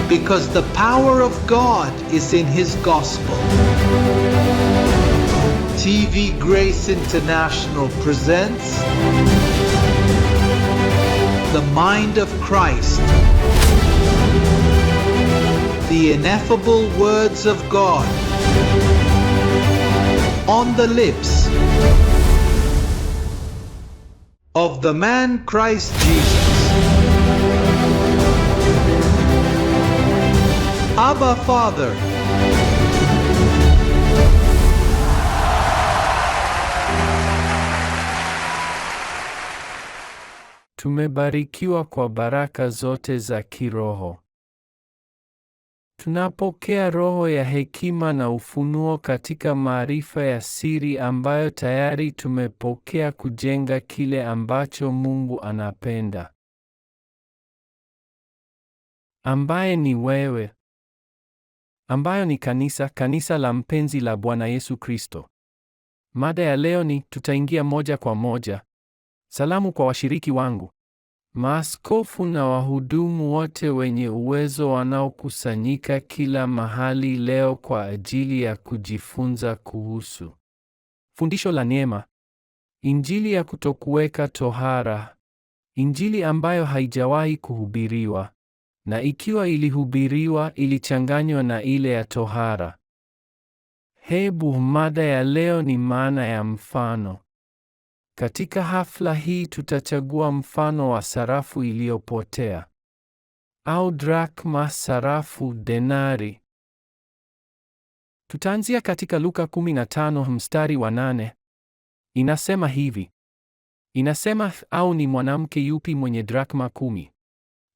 because the power of God is in His gospel. TV Grace International presents The Mind of Christ, the ineffable words of God on the lips of the man Christ Jesus. Abba Father. Tumebarikiwa kwa baraka zote za kiroho. Tunapokea roho ya hekima na ufunuo katika maarifa ya siri ambayo tayari tumepokea kujenga kile ambacho Mungu anapenda, ambaye ni wewe, ambayo ni kanisa la mpenzi la Bwana Yesu Kristo. Mada ya leo ni tutaingia moja kwa moja. Salamu kwa washiriki wangu, maaskofu na wahudumu wote wenye uwezo wanaokusanyika kila mahali leo kwa ajili ya kujifunza kuhusu fundisho la neema, injili ya kutokuweka tohara, injili ambayo haijawahi kuhubiriwa, na ikiwa ilihubiriwa ilichanganywa na ile ya tohara. Hebu mada ya leo ni maana ya mfano. Katika hafla hii tutachagua mfano wa sarafu iliyopotea au drakma, sarafu denari. Tutaanzia katika Luka 15 mstari wa 8. Inasema hivi. Inasema, au ni mwanamke yupi mwenye drakma 10?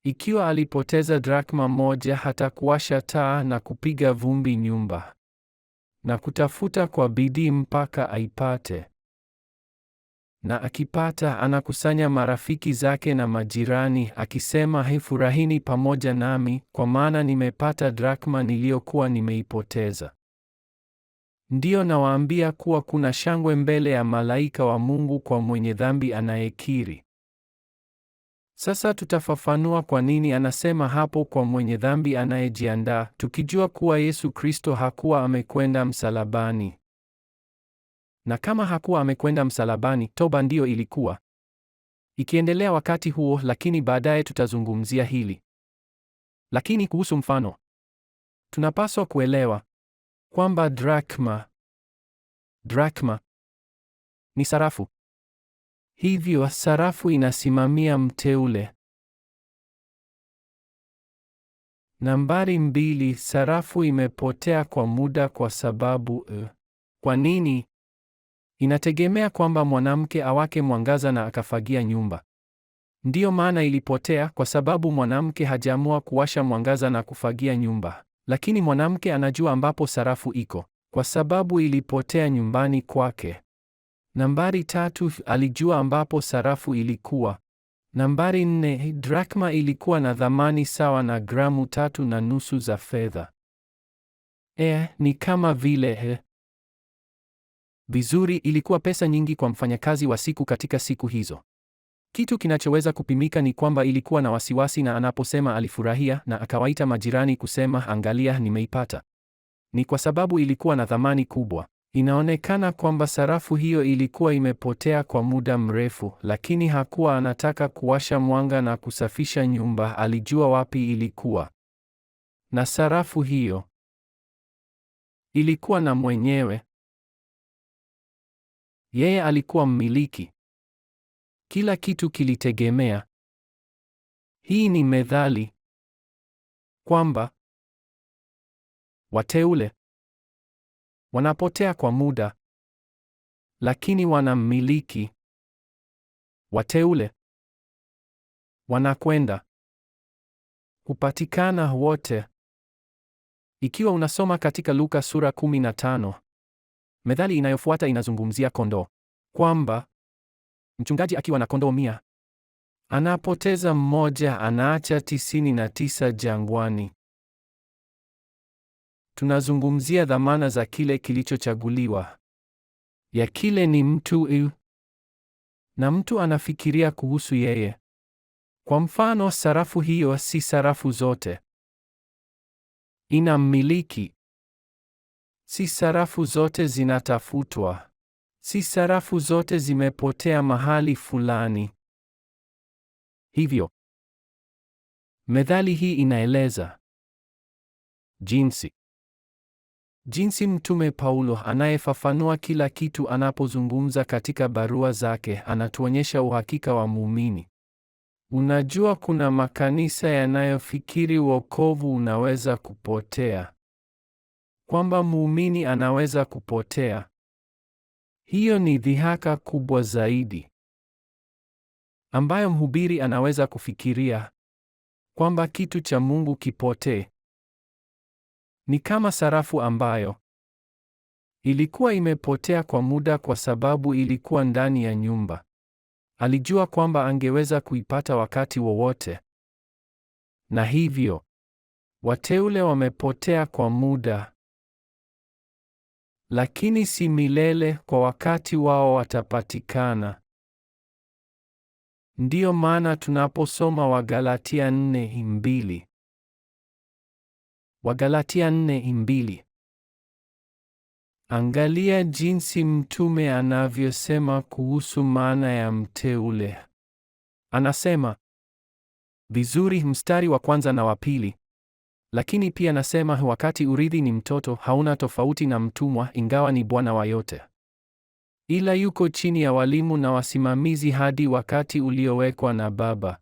Ikiwa alipoteza drakma moja, hatakuwasha taa na kupiga vumbi nyumba na kutafuta kwa bidii mpaka aipate. Na akipata, anakusanya marafiki zake na majirani, akisema, furahini pamoja nami, kwa maana nimepata drakma niliyokuwa nimeipoteza. Ndiyo, nawaambia kuwa kuna shangwe mbele ya malaika wa Mungu kwa mwenye dhambi anayekiri. Sasa tutafafanua kwa nini anasema hapo kwa mwenye dhambi anayejiandaa, tukijua kuwa Yesu Kristo hakuwa amekwenda msalabani. Na kama hakuwa amekwenda msalabani, toba ndiyo ilikuwa ikiendelea wakati huo, lakini baadaye tutazungumzia hili. Lakini kuhusu mfano, tunapaswa kuelewa kwamba drakma ni sarafu. Hivyo sarafu inasimamia mteule. Nambari 2, sarafu imepotea kwa muda kwa sababu kwa nini? Inategemea kwamba mwanamke awake mwangaza na akafagia nyumba. Ndiyo maana ilipotea, kwa sababu mwanamke hajaamua kuwasha mwangaza na kufagia nyumba. Lakini mwanamke anajua ambapo sarafu iko, kwa sababu ilipotea nyumbani kwake. Nambari 3, alijua ambapo sarafu ilikuwa. Nambari 4, drakma ilikuwa na thamani sawa na gramu 3.5 za fedha. Ni kama vile vizuri, ilikuwa pesa nyingi kwa mfanyakazi wa siku katika siku hizo. Kitu kinachoweza kupimika ni kwamba ilikuwa na wasiwasi, na anaposema alifurahia na akawaita majirani kusema, angalia, nimeipata, ni kwa sababu ilikuwa na thamani kubwa. Inaonekana kwamba sarafu hiyo ilikuwa imepotea kwa muda mrefu, lakini hakuwa anataka kuwasha mwanga na kusafisha nyumba. Alijua wapi ilikuwa, na sarafu hiyo ilikuwa na mwenyewe. Yeye alikuwa mmiliki. Kila kitu kilitegemea. Hii ni methali kwamba wateule wanapotea kwa muda, lakini wanammiliki. Wateule wanakwenda kupatikana wote. Ikiwa unasoma katika Luka sura 15, methali inayofuata inazungumzia kondoo, kwamba mchungaji akiwa na kondoo 100, anapoteza mmoja, anaacha 99 jangwani. Tunazungumzia dhamana za kile kilichochaguliwa. Ya kile ni mtu na mtu anafikiria kuhusu yeye. Kwa mfano, sarafu hiyo si sarafu zote. Inammiliki. Si sarafu zote zinatafutwa. Si sarafu zote zimepotea mahali fulani. Hivyo, methali hii inaeleza jinsi Mtume Paulo anayefafanua kila kitu anapozungumza katika barua zake anatuonyesha uhakika wa muumini. Unajua, kuna makanisa yanayofikiri wokovu unaweza kupotea, kwamba muumini anaweza kupotea. Hiyo ni dhihaka kubwa zaidi, ambayo mhubiri anaweza kufikiria kwamba kitu cha Mungu kipotee. Ni kama sarafu ambayo ilikuwa imepotea kwa muda kwa sababu ilikuwa ndani ya nyumba. Alijua kwamba angeweza kuipata wakati wowote. Na hivyo, wateule wamepotea kwa muda, lakini si milele. Kwa wakati wao watapatikana. Ndiyo maana tunaposoma Wagalatia 4:2, Wagalatia 4:2, angalia jinsi mtume anavyosema kuhusu maana ya mteule. Anasema vizuri, mstari wa kwanza na wa pili, lakini pia anasema wakati urithi ni mtoto, hauna tofauti na mtumwa, ingawa ni bwana wa yote, ila yuko chini ya walimu na wasimamizi hadi wakati uliowekwa na Baba.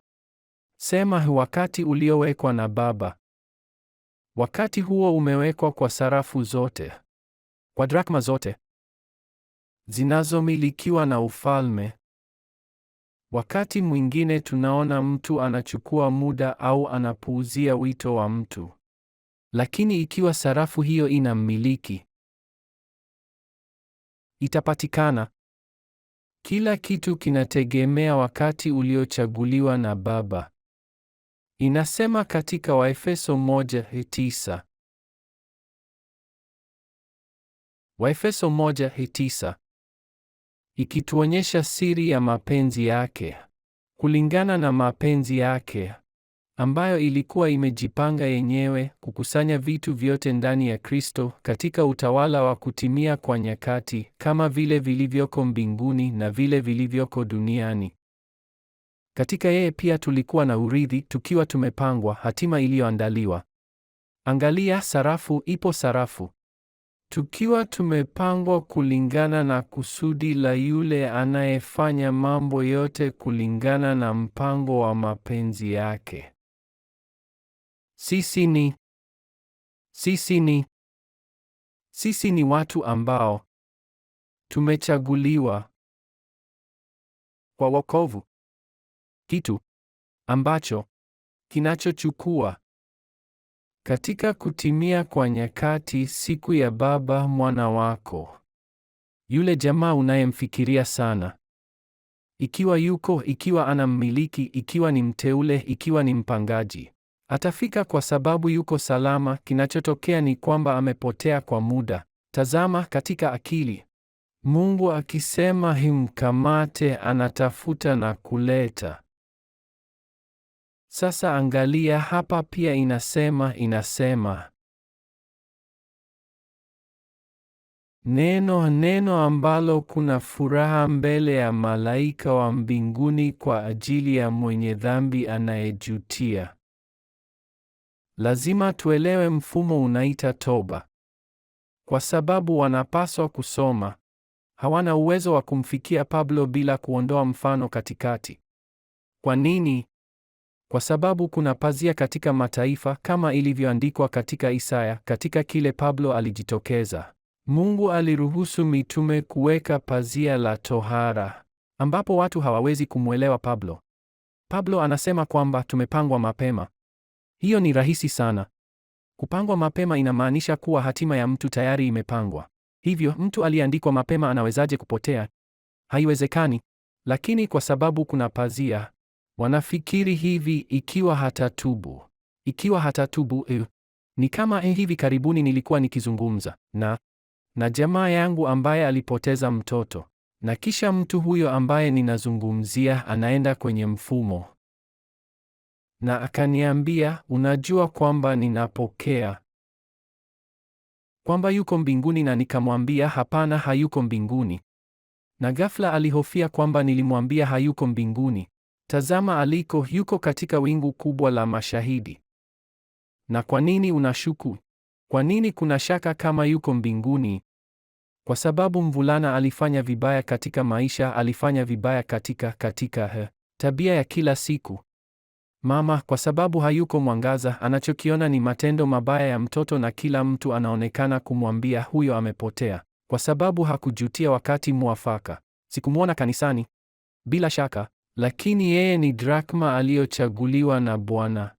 Sema wakati uliowekwa na Baba. Wakati huo umewekwa kwa sarafu zote, kwa drakma zote zinazomilikiwa na ufalme. Wakati mwingine tunaona mtu anachukua muda au anapuuzia wito wa mtu. Lakini ikiwa sarafu hiyo inammiliki, itapatikana. Kila kitu kinategemea wakati uliochaguliwa na Baba. Inasema katika Waefeso 1:9. Waefeso 1:9. Ikituonyesha siri ya mapenzi yake, kulingana na mapenzi yake ambayo ilikuwa imejipanga yenyewe kukusanya vitu vyote ndani ya Kristo katika utawala wa kutimia kwa nyakati, kama vile vilivyoko mbinguni na vile vilivyoko duniani. Katika yeye pia tulikuwa na urithi, tukiwa tumepangwa hatima iliyoandaliwa. Angalia, sarafu ipo sarafu. Tukiwa tumepangwa kulingana na kusudi la yule anayefanya mambo yote kulingana na mpango wa mapenzi yake. Sisi ni watu ambao tumechaguliwa kwa wokovu, kitu ambacho kinachochukua katika kutimia kwa nyakati, siku ya Baba mwana wako, yule jamaa unayemfikiria sana, ikiwa anammiliki, ikiwa ni mteule, ikiwa ni mpangaji, atafika kwa sababu yuko salama. Kinachotokea ni kwamba amepotea kwa muda. Tazama, katika akili, Mungu akisema himkamate, anatafuta na kuleta. Sasa angalia hapa pia inasema neno ambalo kuna furaha mbele ya malaika wa mbinguni kwa ajili ya mwenye dhambi anayejutia. Lazima tuelewe mfumo unaita toba, kwa sababu wanapaswa kusoma. Hawana uwezo wa kumfikia Pablo bila kuondoa mfano katikati. Kwa nini? Kwa sababu kuna pazia katika mataifa, kama ilivyoandikwa katika Isaya, katika kile Pablo alijitokeza. Mungu aliruhusu mitume kuweka pazia la tohara, ambapo watu hawawezi kumwelewa Pablo. Pablo anasema kwamba tumepangwa mapema. Hiyo ni rahisi sana. Kupangwa mapema inamaanisha kuwa hatima ya mtu tayari imepangwa. Hivyo, mtu aliyeandikwa mapema anawezaje kupotea? Haiwezekani. Lakini kwa sababu kuna pazia, wanafikiri hivi, ikiwa hatatubu. Ni kama hivi karibuni nilikuwa nikizungumza na jamaa yangu ambaye alipoteza mtoto, na kisha mtu huyo ambaye ninazungumzia anaenda kwenye mfumo na akaniambia, unajua kwamba ninapokea kwamba yuko mbinguni, na nikamwambia hapana, hayuko mbinguni. Na ghafla alihofia kwamba nilimwambia hayuko mbinguni. Tazama aliko, yuko katika wingu kubwa la mashahidi. Na kwa nini unashuku? Kwa nini kuna shaka kama yuko mbinguni? Kwa sababu mvulana alifanya vibaya katika maisha, alifanya vibaya katika tabia ya kila siku. Mama, kwa sababu hayuko mwangaza, anachokiona ni matendo mabaya ya mtoto, na kila mtu anaonekana kumwambia huyo amepotea, kwa sababu hakujutia wakati mwafaka. Sikumwona kanisani, bila shaka, lakini yeye ni drakma aliyochaguliwa na Bwana.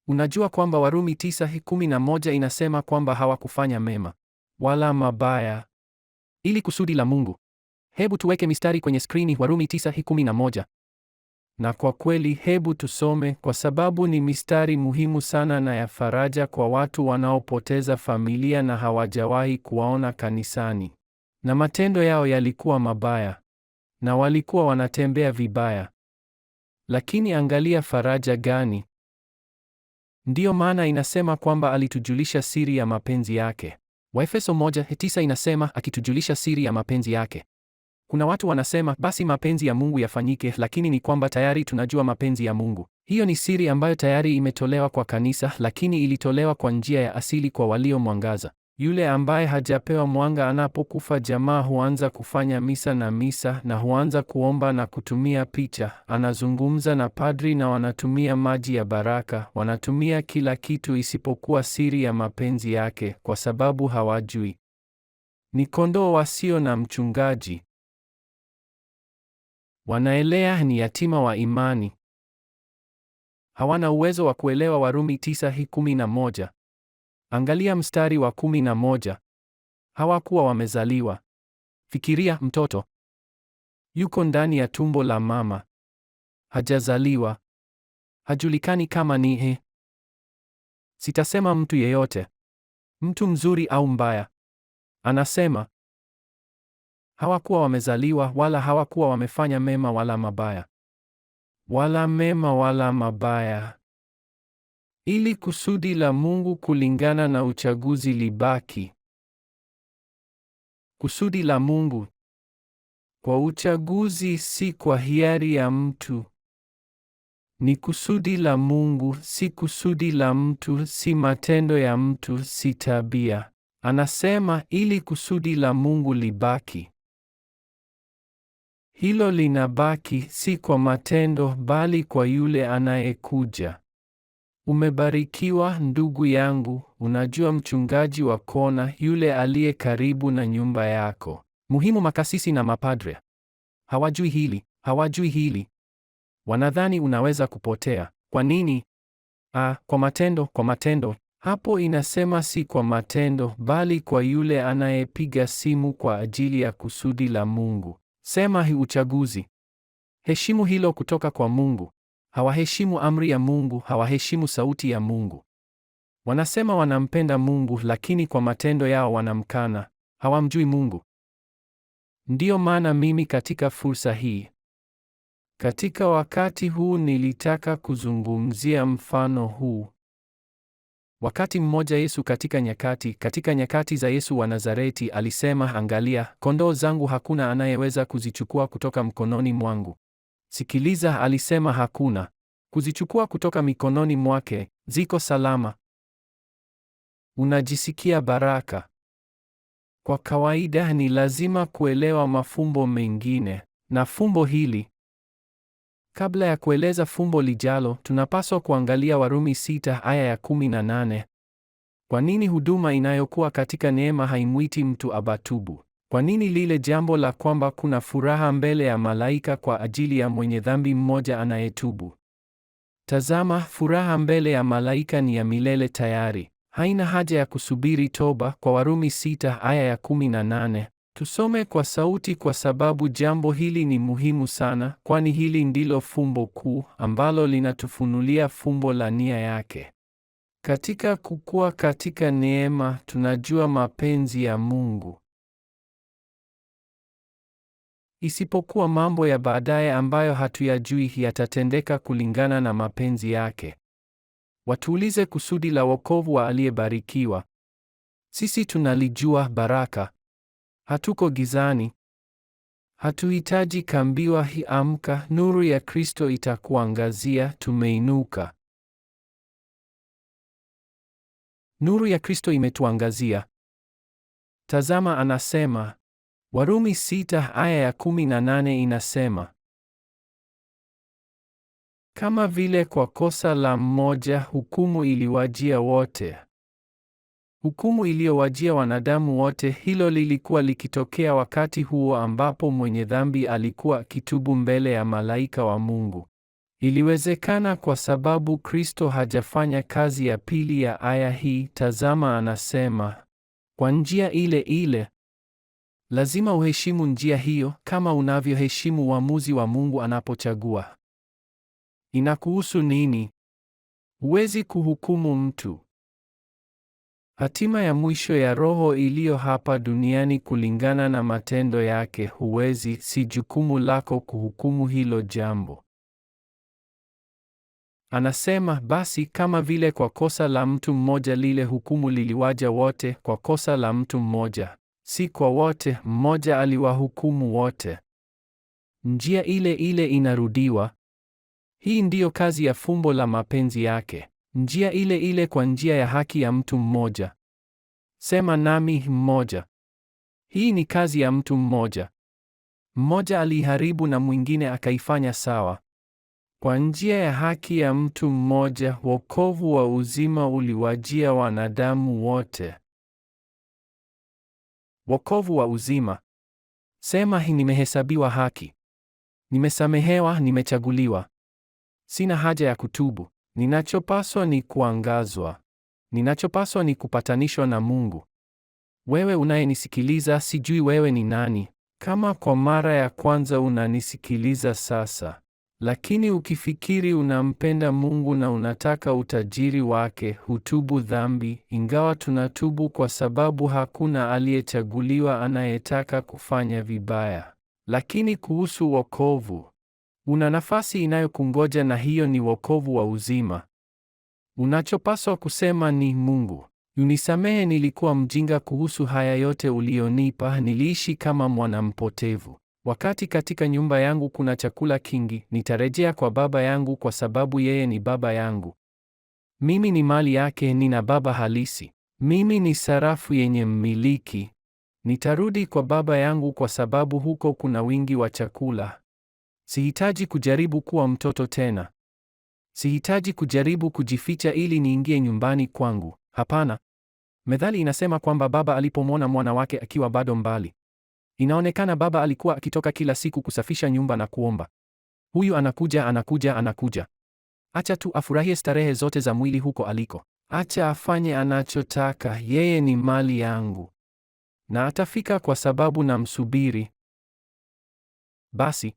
Unajua kwamba Warumi 9:11 inasema kwamba hawakufanya mema wala mabaya ili kusudi la Mungu. Hebu tuweke mistari kwenye skrini, Warumi 9:11. Na kwa kweli hebu tusome, kwa sababu ni mistari muhimu sana na ya faraja kwa watu wanaopoteza familia na hawajawahi kuwaona kanisani. Na matendo yao yalikuwa mabaya na walikuwa wanatembea vibaya. Lakini angalia faraja gani! Ndiyo maana inasema kwamba alitujulisha siri ya mapenzi yake. Waefeso 1:9 inasema akitujulisha siri ya mapenzi yake. Kuna watu wanasema basi mapenzi ya Mungu yafanyike, lakini ni kwamba tayari tunajua mapenzi ya Mungu. Hiyo ni siri ambayo tayari imetolewa kwa kanisa, lakini ilitolewa kwa njia ya asili kwa walio mwangaza. Yule ambaye hajapewa mwanga anapokufa, jamaa huanza kufanya misa na huanza kuomba na kutumia picha. Anazungumza na padri na wanatumia maji ya baraka, wanatumia kila kitu isipokuwa siri ya mapenzi yake, kwa sababu hawajui. Ni kondoo wasio na mchungaji. Wanaelea, ni yatima wa imani. Hawana uwezo wa kuelewa Warumi 9:11. Angalia mstari wa 11. Hawakuwa wamezaliwa. Fikiria mtoto. Yuko ndani ya tumbo la mama. Hajazaliwa. Hajulikani kama ni sitasema mtu yeyote, mtu mzuri au mbaya. Anasema hawakuwa wamezaliwa, wala hawakuwa wamefanya mema wala mabaya, wala mema wala mabaya, ili kusudi la Mungu kulingana na uchaguzi libaki. Kusudi la Mungu kwa uchaguzi, si kwa hiari ya mtu. Ni kusudi la Mungu, si kusudi la mtu, si matendo ya mtu, si tabia. Anasema ili kusudi la Mungu libaki. Hilo linabaki si kwa matendo, bali kwa yule anayekuja. Umebarikiwa ndugu yangu, unajua mchungaji wa kona, yule aliye karibu na nyumba yako. Muhimu, makasisi na mapadre hawajui hili, hawajui hili. Wanadhani unaweza kupotea. Kwa nini? Kwa matendo, kwa matendo. Hapo inasema si kwa matendo, bali kwa yule anayepiga simu kwa ajili ya kusudi la Mungu. Sema uchaguzi. Heshimu hilo kutoka kwa Mungu. Hawaheshimu amri ya Mungu, hawaheshimu sauti ya Mungu. Wanasema wanampenda Mungu, lakini kwa matendo yao wanamkana. Hawamjui Mungu. Ndiyo maana mimi katika fursa hii, katika wakati huu, nilitaka kuzungumzia mfano huu. Wakati mmoja Yesu katika nyakati za Yesu wa Nazareti alisema, angalia, kondoo zangu hakuna anayeweza kuzichukua kutoka mkononi mwangu. Sikiliza, alisema hakuna kuzichukua kutoka mikononi mwake, ziko salama. Unajisikia baraka. Kwa kawaida ni lazima kuelewa mafumbo mengine, na fumbo hili. Kabla ya kueleza fumbo lijalo, tunapaswa kuangalia Warumi 6 aya ya 18. Kwa nini huduma inayokuwa katika neema haimwiti mtu abatubu? Kwa nini lile jambo la kwamba kuna furaha mbele ya malaika kwa ajili ya mwenye dhambi mmoja anayetubu? Tazama, furaha mbele ya malaika ni ya milele tayari. Haina haja ya kusubiri toba, kwa Warumi 6 aya ya 18. Tusome kwa sauti kwa sababu jambo hili ni muhimu sana, kwani hili ndilo fumbo kuu ambalo linatufunulia fumbo la nia yake. Katika kukua katika neema, tunajua mapenzi ya Mungu. Isipokuwa mambo ya baadaye ambayo hatuyajui yatatendeka kulingana na mapenzi yake. Watuulize kusudi la wokovu wa aliyebarikiwa. Sisi tunalijua baraka. Hatuko gizani. Hatuhitaji kambiwa hii, amka, nuru ya Kristo itakuangazia, tumeinuka. Nuru ya Kristo imetuangazia. Tazama, anasema Warumi 6 aya ya 18 inasema, kama vile kwa kosa la mmoja hukumu iliwajia wote. Hukumu iliyowajia wanadamu wote, hilo lilikuwa likitokea wakati huo ambapo mwenye dhambi alikuwa akitubu mbele ya malaika wa Mungu. Iliwezekana kwa sababu Kristo hajafanya kazi ya pili ya aya hii. Tazama, anasema kwa njia ile ile. Lazima uheshimu njia hiyo kama unavyoheshimu uamuzi wa Mungu anapochagua. Inakuhusu nini? Huwezi kuhukumu mtu. Hatima ya mwisho ya roho iliyo hapa duniani kulingana na matendo yake, huwezi, si jukumu lako kuhukumu hilo jambo. Anasema basi, kama vile kwa kosa la mtu mmoja lile hukumu liliwaja wote, kwa kosa la mtu mmoja, si kwa wote, mmoja aliwahukumu wote. Njia ile ile inarudiwa. Hii ndiyo kazi ya fumbo la mapenzi yake. Njia ile ile kwa njia ya haki ya mtu mmoja. Sema nami, mmoja. Hii ni kazi ya mtu mmoja. Mmoja aliharibu na mwingine akaifanya sawa. Kwa njia ya haki ya mtu mmoja, wokovu wa uzima uliwajia wanadamu wote. Wokovu wa uzima. Sema, nimehesabiwa haki. Nimesamehewa, nimechaguliwa. Sina haja ya kutubu. Ninachopaswa ni kuangazwa. Ninachopaswa ni kupatanishwa na Mungu. Wewe unayenisikiliza, sijui wewe ni nani. Kama kwa mara ya kwanza unanisikiliza sasa, lakini ukifikiri unampenda Mungu na unataka utajiri wake, hutubu dhambi, ingawa tunatubu kwa sababu hakuna aliyechaguliwa anayetaka kufanya vibaya. Lakini kuhusu wokovu, una nafasi inayokungoja, na hiyo ni wokovu wa uzima. Unachopaswa kusema ni, Mungu, unisamehe, nilikuwa mjinga kuhusu haya yote ulionipa, niliishi kama mwanampotevu. Wakati katika nyumba yangu kuna chakula kingi, nitarejea kwa baba yangu kwa sababu yeye ni baba yangu. Mimi ni mali yake, nina baba halisi. Mimi ni sarafu yenye mmiliki. Nitarudi kwa baba yangu kwa sababu huko kuna wingi wa chakula. Sihitaji kujaribu kuwa mtoto tena. Sihitaji kujaribu kujificha ili niingie nyumbani kwangu. Hapana. Methali inasema kwamba baba alipomwona mwana wake akiwa bado mbali, inaonekana baba alikuwa akitoka kila siku kusafisha nyumba na kuomba. Huyu anakuja. Acha tu afurahie starehe zote za mwili huko aliko. Acha afanye anachotaka, yeye ni mali yangu. Na atafika kwa sababu namsubiri. Basi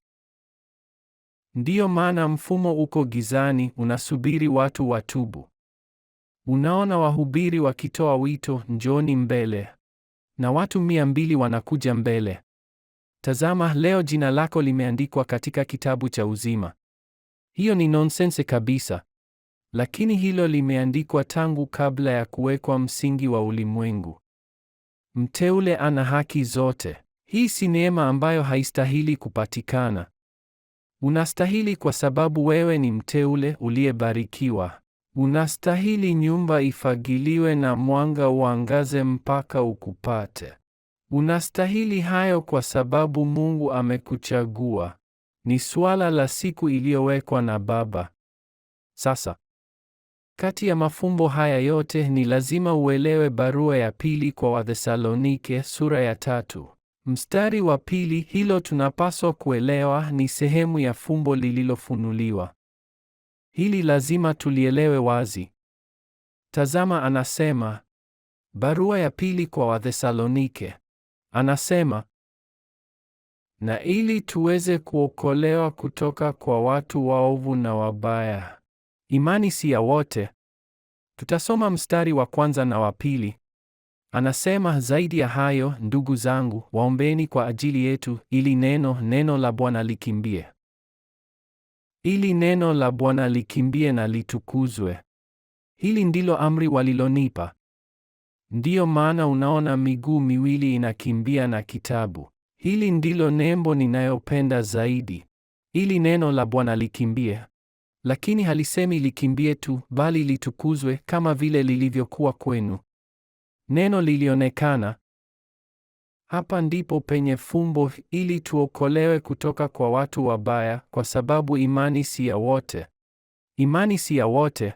ndiyo maana mfumo uko gizani, unasubiri watu watubu. Unaona wahubiri wakitoa wito, njoni mbele, na watu 200 wanakuja mbele. Tazama, leo jina lako limeandikwa katika kitabu cha uzima. Hiyo ni nonsense kabisa. Lakini hilo limeandikwa tangu kabla ya kuwekwa msingi wa ulimwengu. Mteule ana haki zote. Hii si neema ambayo haistahili kupatikana. Unastahili kwa sababu wewe ni mteule uliyebarikiwa. Unastahili nyumba ifagiliwe na mwanga uangaze mpaka ukupate. Unastahili hayo kwa sababu Mungu amekuchagua. Ni suala la siku iliyowekwa na Baba. Sasa, kati ya mafumbo haya yote ni lazima uelewe barua ya pili kwa Wathesalonike sura ya 3. Mstari wa 2, hilo tunapaswa kuelewa ni sehemu ya fumbo lililofunuliwa. Hili lazima tulielewe wazi. Tazama, anasema, barua ya pili kwa Wathesalonike. Anasema, na ili tuweze kuokolewa kutoka kwa watu waovu na wabaya. Imani si ya wote. Tutasoma mstari wa 1 na wa 2. Anasema, zaidi ya hayo, ndugu zangu, waombeni kwa ajili yetu, ili neno la Bwana likimbie. Ili neno la Bwana likimbie na litukuzwe. Hili ndilo amri walilonipa. Ndiyo maana unaona miguu miwili inakimbia na kitabu. Hili ndilo nembo ninayopenda zaidi. Ili neno la Bwana likimbie. Lakini halisemi likimbie tu, bali litukuzwe kama vile lilivyokuwa kwenu. Neno lilionekana. Hapa ndipo penye fumbo, ili tuokolewe kutoka kwa watu wabaya, kwa sababu imani si ya wote. Imani si ya wote.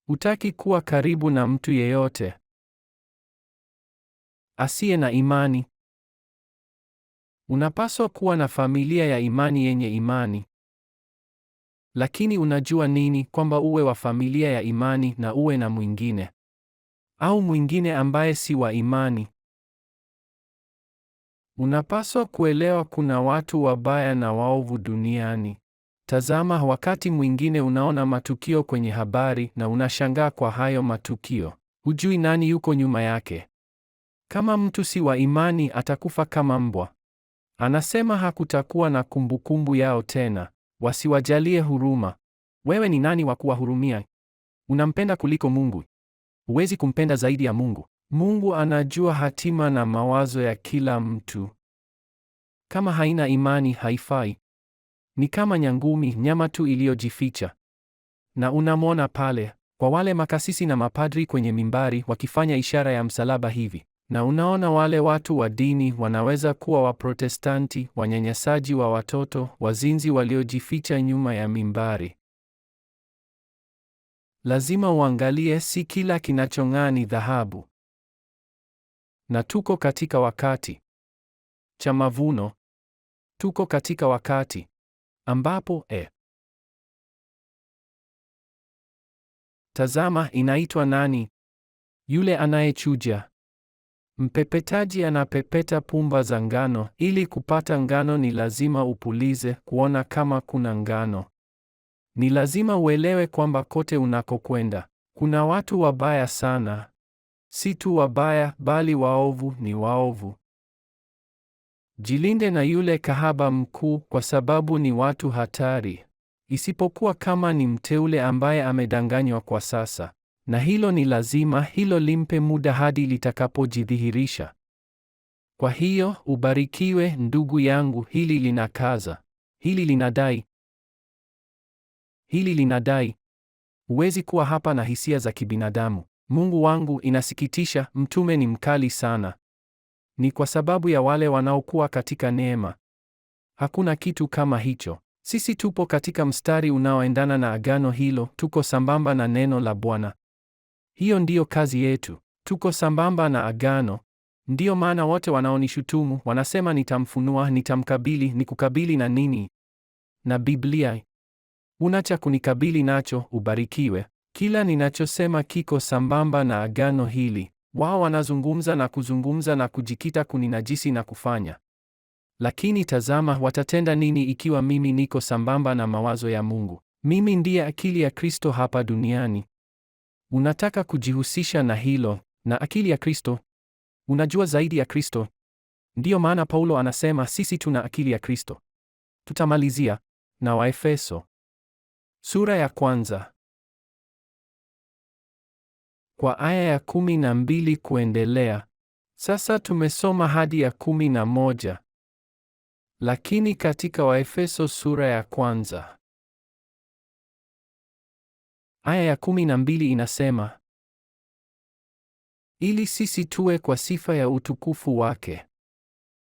Hutaki kuwa karibu na mtu yeyote asiye na imani. Unapaswa kuwa na familia ya imani yenye imani. Lakini unajua nini? Kwamba uwe wa familia ya imani na uwe na mwingine au mwingine ambaye si wa imani. Unapaswa kuelewa kuna watu wabaya na waovu duniani. Tazama, wakati mwingine unaona matukio kwenye habari na unashangaa kwa hayo matukio. Hujui nani yuko nyuma yake. Kama mtu si wa imani, atakufa kama mbwa. Anasema hakutakuwa na kumbukumbu yao tena. Wasiwajalie huruma. Wewe ni nani wa kuwahurumia? Unampenda kuliko Mungu? Huwezi kumpenda zaidi ya Mungu. Mungu anajua hatima na mawazo ya kila mtu. Kama haina imani, haifai. Ni kama nyangumi, nyama tu iliyojificha. Na unamwona pale kwa wale makasisi na mapadri kwenye mimbari wakifanya ishara ya msalaba hivi. Na unaona wale watu wa dini wanaweza kuwa Waprotestanti, wanyanyasaji wa watoto, wazinzi waliojificha nyuma ya mimbari. Lazima uangalie, si kila kinachong'aa ni dhahabu. Na tuko katika wakati cha mavuno. Tuko katika wakati ambapo tazama, inaitwa nani? Yule anayechuja. Mpepetaji anapepeta pumba za ngano. Ili kupata ngano ni lazima upulize kuona kama kuna ngano. Ni lazima uelewe kwamba kote unakokwenda kuna watu wabaya sana. Si tu wabaya, bali waovu ni waovu. Jilinde na yule kahaba mkuu, kwa sababu ni watu hatari. Isipokuwa kama ni mteule ambaye amedanganywa kwa sasa. Na hilo ni lazima, hilo limpe muda hadi litakapojidhihirisha. Kwa hiyo, ubarikiwe ndugu yangu, hili linakaza. Hili linadai. Hili linadai. Huwezi kuwa hapa na hisia za kibinadamu. Mungu wangu, inasikitisha, mtume ni mkali sana. Ni kwa sababu ya wale wanaokuwa katika neema. Hakuna kitu kama hicho. Sisi tupo katika mstari unaoendana na agano hilo, tuko sambamba na neno la Bwana. Hiyo ndiyo kazi yetu. Tuko sambamba na agano. Ndiyo maana wote wanaonishutumu wanasema nitamfunua, nitamkabili. Nikukabili na nini? Na Biblia. Unacha kunikabili nacho, ubarikiwe. Kila ninachosema kiko sambamba na agano hili. Wao wanazungumza na kuzungumza na kujikita kuninajisi na kufanya. Lakini tazama, watatenda nini ikiwa mimi niko sambamba na mawazo ya Mungu? Mimi ndiye akili ya Kristo hapa duniani. Unataka kujihusisha na hilo, na akili ya Kristo? Unajua zaidi ya Kristo? Ndiyo maana Paulo anasema sisi tuna akili ya Kristo. Tutamalizia na Waefeso sura ya 1 kwa aya ya 12 kuendelea. Sasa tumesoma hadi ya 11. Lakini katika Waefeso sura ya 1 aya ya 12 inasema, ili sisi tuwe kwa sifa ya utukufu wake,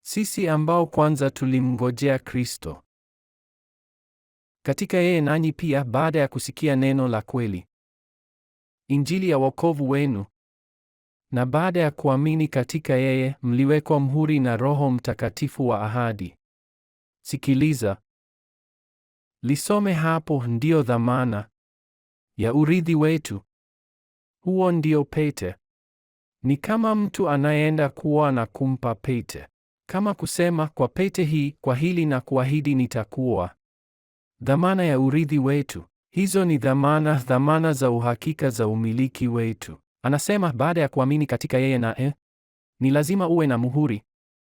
sisi ambao kwanza tulimngojea Kristo. Katika yeye nanyi pia, baada ya kusikia neno la kweli, Injili ya wokovu wenu, na baada ya kuamini katika yeye, mliwekwa mhuri na Roho Mtakatifu wa ahadi. Sikiliza. Lisome hapo, ndio dhamana ya urithi wetu. Huo ndio pete. Ni kama mtu anayeenda kuoa na kumpa pete. Kama kusema, kwa pete hii, kwa hili na kuahidi nitakuoa. Dhamana ya urithi wetu. Hizo ni dhamana za uhakika za umiliki wetu. Anasema baada ya kuamini katika yeye na ni lazima uwe na muhuri.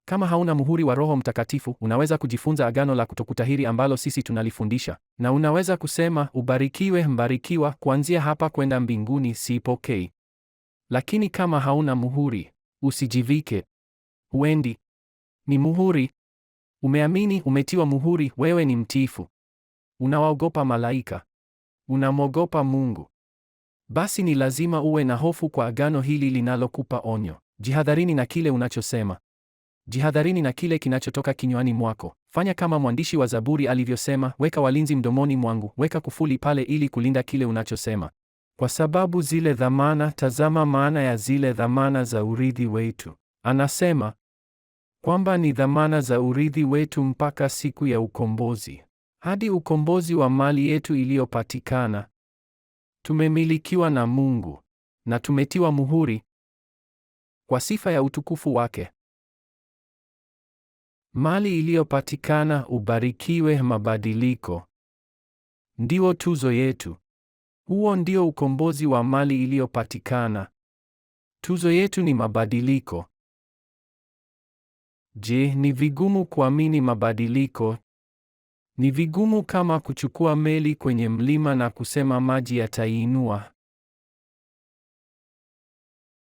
Kama hauna muhuri wa Roho Mtakatifu, unaweza kujifunza agano la kutokutahiri ambalo sisi tunalifundisha. Na unaweza kusema, ubarikiwe mbarikiwa, kuanzia hapa kwenda mbinguni siipokei. Lakini kama hauna muhuri, usijivike. Huendi. Ni muhuri. Umeamini, umetiwa muhuri, wewe ni mtiifu. Unawaogopa malaika. Unamwogopa Mungu. Basi ni lazima uwe na hofu kwa agano hili linalokupa onyo. Jihadharini na kile unachosema. Jihadharini na kile kinachotoka kinywani mwako. Fanya kama mwandishi wa Zaburi alivyosema, weka walinzi mdomoni mwangu, weka kufuli pale ili kulinda kile unachosema. Kwa sababu zile dhamana, tazama maana ya zile dhamana za urithi wetu. Anasema kwamba ni dhamana za urithi wetu mpaka siku ya ukombozi, hadi ukombozi wa mali yetu iliyopatikana. Tumemilikiwa na Mungu na tumetiwa muhuri kwa sifa ya utukufu wake. Mali iliyopatikana, ubarikiwe, mabadiliko ndio tuzo yetu. Huo ndio ukombozi wa mali iliyopatikana. Tuzo yetu ni mabadiliko. Je, ni vigumu kuamini mabadiliko? Ni vigumu kama kuchukua meli kwenye mlima na kusema maji yataiinua.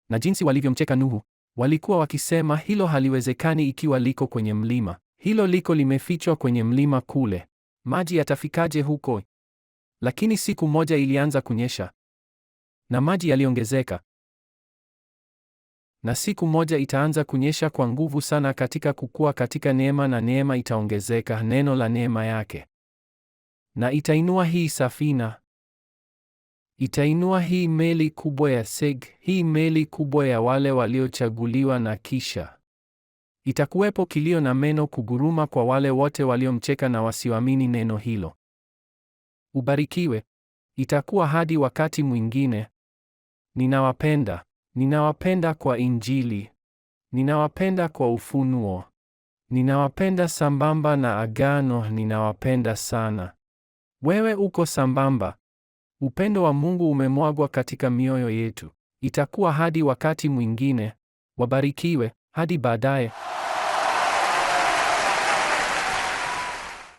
Na jinsi walivyomcheka Nuhu. Walikuwa wakisema hilo haliwezekani ikiwa liko kwenye mlima. Hilo liko limefichwa kwenye mlima kule. Maji yatafikaje huko? Lakini siku moja ilianza kunyesha. Na maji yaliongezeka. Na siku moja itaanza kunyesha kwa nguvu sana katika kukua katika neema, na neema itaongezeka, neno la neema yake. Na itainua hii safina. Itainua hii meli kubwa ya Seg, hii meli kubwa ya wale waliochaguliwa, na kisha itakuwepo kilio na meno kuguruma kwa wale wote waliomcheka na wasioamini neno hilo. Ubarikiwe. Itakuwa hadi wakati mwingine. Ninawapenda. Ninawapenda kwa Injili. Ninawapenda kwa ufunuo. Ninawapenda sambamba na agano. Ninawapenda sana. Wewe uko sambamba. Upendo wa Mungu umemwagwa katika mioyo yetu. Itakuwa hadi wakati mwingine. Wabarikiwe. Hadi baadaye.